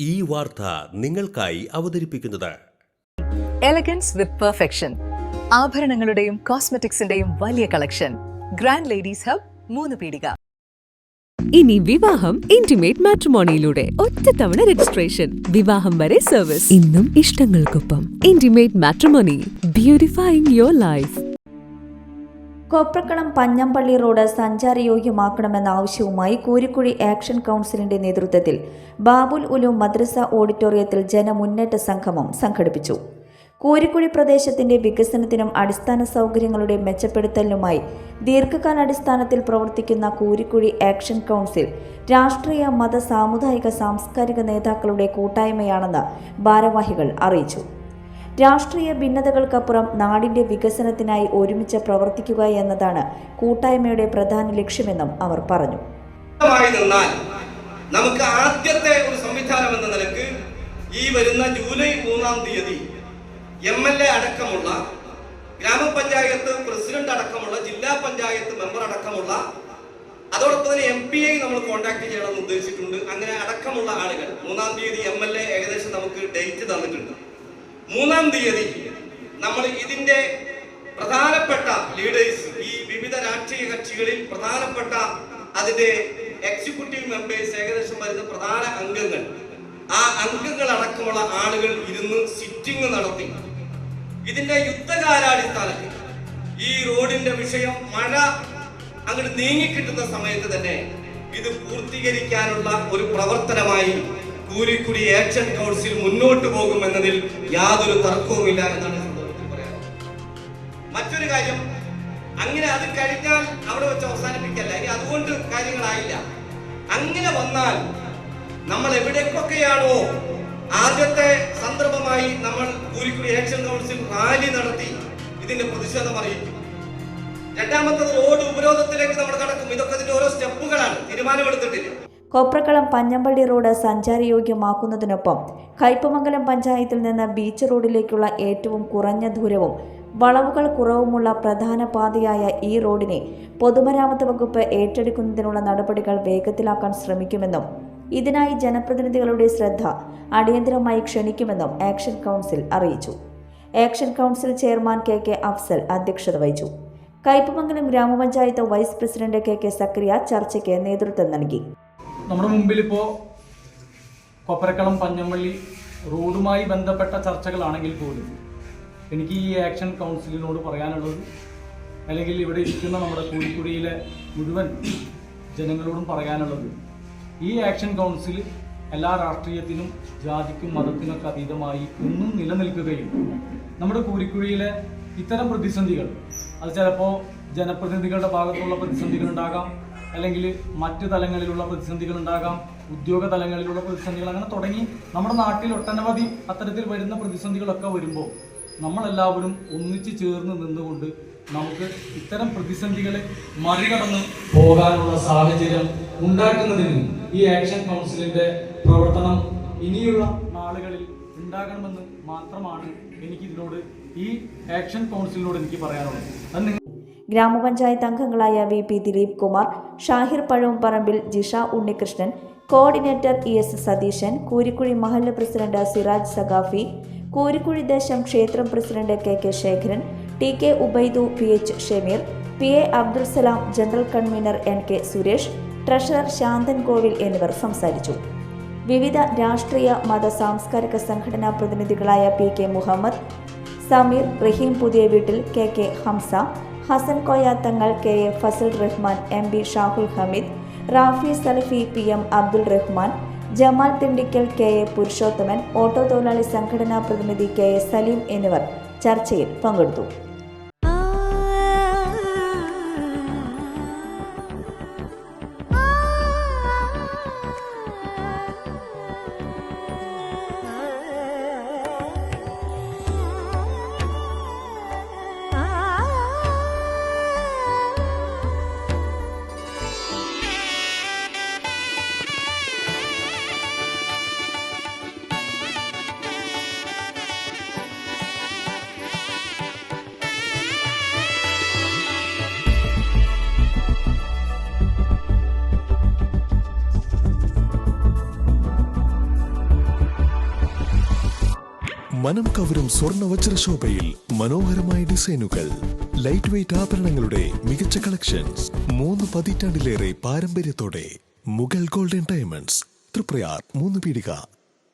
ഈ വാർത്ത നിങ്ങൾക്കായി അവതരിപ്പിക്കുന്നത് എലഗൻസ് വിത്ത് പെർഫെക്ഷൻ. ആഭരണങ്ങളുടെയും കോസ്മെറ്റിക്സിന്റെയും വലിയ കളക്ഷൻ. ഗ്രാൻഡ് ലേഡീസ് ഹബ്, 3 പീടിക. ഇനി വിവാഹം ഇന്റിമേറ്റ് മാട്രിമോണിയിലൂടെ ഒറ്റത്തവണ രജിസ്ട്രേഷൻ, വിവാഹം വരെ സർവീസ്. ഇന്നും ഇഷ്ടങ്ങൾക്കൊപ്പം intimate matrimony, beautifying your life. Koprakkalam Panjampalli road സഞ്ചാരയോഗ്യമാക്കണമെന്ന ആവശ്യവുമായി കൂരിക്കുഴി ആക്ഷൻ കൗൺസിലിന്റെ നേതൃത്വത്തിൽ ബാബുൽ ഉലൂം മദ്രസ ഓഡിറ്റോറിയത്തിൽ ജനമുന്നേറ്റ സംഗമം സംഘടിപ്പിച്ചു. കൂരിക്കുഴി പ്രദേശത്തിന്റെ വികസനത്തിനും അടിസ്ഥാന സൗകര്യങ്ങളുടെ മെച്ചപ്പെടുത്തലിനുമായി ദീർഘകാലാടിസ്ഥാനത്തിൽ പ്രവർത്തിക്കുന്ന കൂരിക്കുഴി ആക്ഷൻ കൗൺസിൽ രാഷ്ട്രീയ, മത, സാമുദായിക, സാംസ്കാരിക നേതാക്കളുടെ കൂട്ടായ്മയാണെന്ന് ഭാരവാഹികൾ അറിയിച്ചു. രാഷ്ട്രീയ ഭിന്നതകൾക്കപ്പുറം നാടിന്റെ വികസനത്തിനായി ഒരുമിച്ച് പ്രവർത്തിക്കുക എന്നതാണ് കൂട്ടായ്മയുടെ പ്രധാന ലക്ഷ്യമെന്നും അവർ പറഞ്ഞു. നമുക്ക് ആദ്യത്തെ ഒരു സംവിധാനം എന്ന നിലക്ക് ഈ വരുന്ന ജൂലൈ 3-ാം തീയതി MLA അടക്കമുള്ള, ഗ്രാമപഞ്ചായത്ത് പ്രസിഡന്റ് അടക്കമുള്ള, ജില്ലാ പഞ്ചായത്ത് മെമ്പർ അടക്കമുള്ള, അതോടൊപ്പം തന്നെ MPയെ നമ്മൾ കോൺടാക്ട് ചെയ്യണമെന്ന് ഉദ്ദേശിച്ചിട്ടുണ്ട്. അങ്ങനെ അടക്കമുള്ള ആളുകൾ 3-ാം തീയതി MLA ഏകദേശം നമുക്ക് ഡേറ്റ് തന്നിട്ടുണ്ട്. 3-ാം തീയതി നമ്മൾ ഇതിന്റെ പ്രധാനപ്പെട്ട ലീഡേഴ്സ്, ഈ വിവിധ രാഷ്ട്രീയ കക്ഷികളിൽ പ്രധാനപ്പെട്ട അതിന്റെ എക്സിക്യൂട്ടീവ് മെമ്പേഴ്സ്, ഏകദേശം വരുന്ന പ്രധാന അംഗങ്ങൾ, ആ അംഗങ്ങൾ അടക്കമുള്ള ആളുകൾ ഇരുന്ന് സിറ്റിംഗ് നടത്തി ഇതിന്റെ യുദ്ധകാലാടിസ്ഥാനത്തിൽ ഈ റോഡിന്റെ വിഷയം മഴ അങ്ങോട്ട് നീങ്ങിക്കിട്ടുന്ന സമയത്ത് തന്നെ ഇത് പൂർത്തീകരിക്കാനുള്ള ഒരു പ്രവർത്തനമായി കൂരിക്കുഴി ആക്ഷൻ കൗൺസിൽ മുന്നോട്ട് പോകുമെന്നതിൽ യാതൊരു തർക്കവുമില്ല എന്നാണ് സന്ദർഭത്തിൽ പറയാനുള്ളത്. മറ്റൊരു കാര്യം, അങ്ങനെ അത് കഴിഞ്ഞാൽ അവിടെ വെച്ച് അവസാനിപ്പിക്കല്ല. ഇനി അതുകൊണ്ട് കാര്യങ്ങളായില്ല. അങ്ങനെ വന്നാൽ നമ്മൾ എവിടേക്കൊക്കെയാണോ ആദ്യത്തെ സന്ദർഭമായി നമ്മൾ കൂരിക്കുഴി ആക്ഷൻ കൗൺസിൽ റാലി നടത്തി ഇതിന്റെ പ്രതിഷേധം അറിയിക്കും. രണ്ടാമത്തത് റോഡ് ഉപരോധത്തിലേക്ക് നമ്മൾ കടക്കും. ഇതൊക്കെ ഇതിന്റെ ഓരോ സ്റ്റെപ്പുകളാണ്, തീരുമാനമെടുത്തിട്ടില്ല. കൊപ്രക്കളം പഞ്ഞമ്പള്ളി റോഡ് സഞ്ചാരയോഗ്യമാക്കുന്നതിനൊപ്പം കയ്പമംഗലം പഞ്ചായത്തിൽ നിന്ന് ബീച്ച് റോഡിലേക്കുള്ള ഏറ്റവും കുറഞ്ഞ ദൂരവും വളവുകൾ കുറവുമുള്ള പ്രധാന പാതയായ ഈ റോഡിനെ പൊതുമരാമത്ത് വകുപ്പ് ഏറ്റെടുക്കുന്നതിനുള്ള നടപടികൾ വേഗത്തിലാക്കാൻ ശ്രമിക്കുമെന്നും ഇതിനായി ജനപ്രതിനിധികളുടെ ശ്രദ്ധ അടിയന്തരമായി ക്ഷണിക്കുമെന്നും ആക്ഷൻ കൗൺസിൽ അറിയിച്ചു. Action council chairman KK Afsal അധ്യക്ഷത വഹിച്ചു. കയ്പമംഗലം ഗ്രാമപഞ്ചായത്ത് വൈസ് പ്രസിഡന്റ് KK സക്രിയ ചർച്ചയ്ക്ക് നേതൃത്വം നൽകി. നമ്മുടെ മുമ്പിൽ ഇപ്പോൾ കൊപ്രക്കളം പഞ്ഞമ്പള്ളി റോഡുമായി ബന്ധപ്പെട്ട ചർച്ചകളാണെങ്കിൽ പോലും എനിക്ക് ഈ ആക്ഷൻ കൗൺസിലിനോട് പറയാനുള്ളത്, അല്ലെങ്കിൽ ഇവിടെ ഇരിക്കുന്ന നമ്മുടെ കൂരിക്കുഴിയിലെ മുഴുവൻ ജനങ്ങളോടും പറയാനുള്ളത്, ഈ ആക്ഷൻ കൗൺസിൽ എല്ലാ രാഷ്ട്രീയത്തിനും ജാതിക്കും മതത്തിനൊക്കെ അതീതമായി എന്നും നിലനിൽക്കുകയും നമ്മുടെ കൂരിക്കുഴിയിലെ ഇത്തരം പ്രതിസന്ധികൾ, അത് ചിലപ്പോൾ ജനപ്രതിനിധികളുടെ ഭാഗത്തുള്ള പ്രതിസന്ധികൾ ഉണ്ടാകാം, അല്ലെങ്കിൽ മറ്റു തലങ്ങളിലുള്ള പ്രതിസന്ധികൾ ഉണ്ടാകാം, ഉദ്യോഗ തലങ്ങളിലുള്ള പ്രതിസന്ധികൾ, അങ്ങനെ തുടങ്ങി നമ്മുടെ നാട്ടിൽ ഒട്ടനവധി അത്തരത്തിൽ വരുന്ന പ്രതിസന്ധികളൊക്കെ വരുമ്പോൾ നമ്മളെല്ലാവരും ഒന്നിച്ചു ചേർന്ന് നിന്നുകൊണ്ട് നമുക്ക് ഇത്തരം പ്രതിസന്ധികളെ മറികടന്ന് പോകാനുള്ള സാഹചര്യം ഉണ്ടാക്കുന്നതിന് ഈ ആക്ഷൻ കൗൺസിലിന്റെ പ്രവർത്തനം ഇനിയുള്ള നാളുകളിൽ ഉണ്ടാകണമെന്ന് മാത്രമാണ് എനിക്കിതിനോട്, ഈ ആക്ഷൻ കൗൺസിലിനോട് എനിക്ക് പറയാനുള്ളത്. അത് ഗ്രാമപഞ്ചായത്ത് അംഗങ്ങളായ VP Dileep Kumar, Shahir Pazhavumparambil, Jisha Unnikrishnan, coordinator ES Satheesan, Koorikkuzhi മഹല്ല് പ്രസിഡന്റ് സിറാജ് സഖാഫി, കൂരിക്കുഴി ദേശം ക്ഷേത്രം president KK Sekharan, TK Ubaidu, PH Shameer, PA Abdul Salam, general convener NK Suresh, treasurer Shanthan Kovil എന്നിവർ സംസാരിച്ചു. വിവിധ രാഷ്ട്രീയ, മത, സാംസ്കാരിക സംഘടനാ പ്രതിനിധികളായ PK മുഹമ്മദ്, സമീർ, റഹീം Puthiya Veettil, KK Hamza, Hassan Koyathangal, KA Fazal Rahman, MB Shahul Hameed, Rafi Salafi, PM Abdul Rahman, Jamal Thindikkal, KA Purushothaman, auto തൊഴിലാളി സംഘടനാ പ്രതിനിധി KA സലീം എന്നിവർ ചർച്ചയിൽ പങ്കെടുത്തു. മനം കവരും സ്വർണ്ണ വജ്രശോഭയിൽ മനോഹരമായ ഡിസൈനുകൾ, ലൈറ്റ് വെയ്റ്റ് ആഭരണങ്ങളുടെ മികച്ച കളക്ഷൻസ്, 3 പതിറ്റാണ്ടിലേറെ പാരമ്പര്യത്തോടെ മുഗൾ ഗോൾഡൻ ഡയമണ്ട്സ്, തൃപ്രയാർ 3 പീടിക.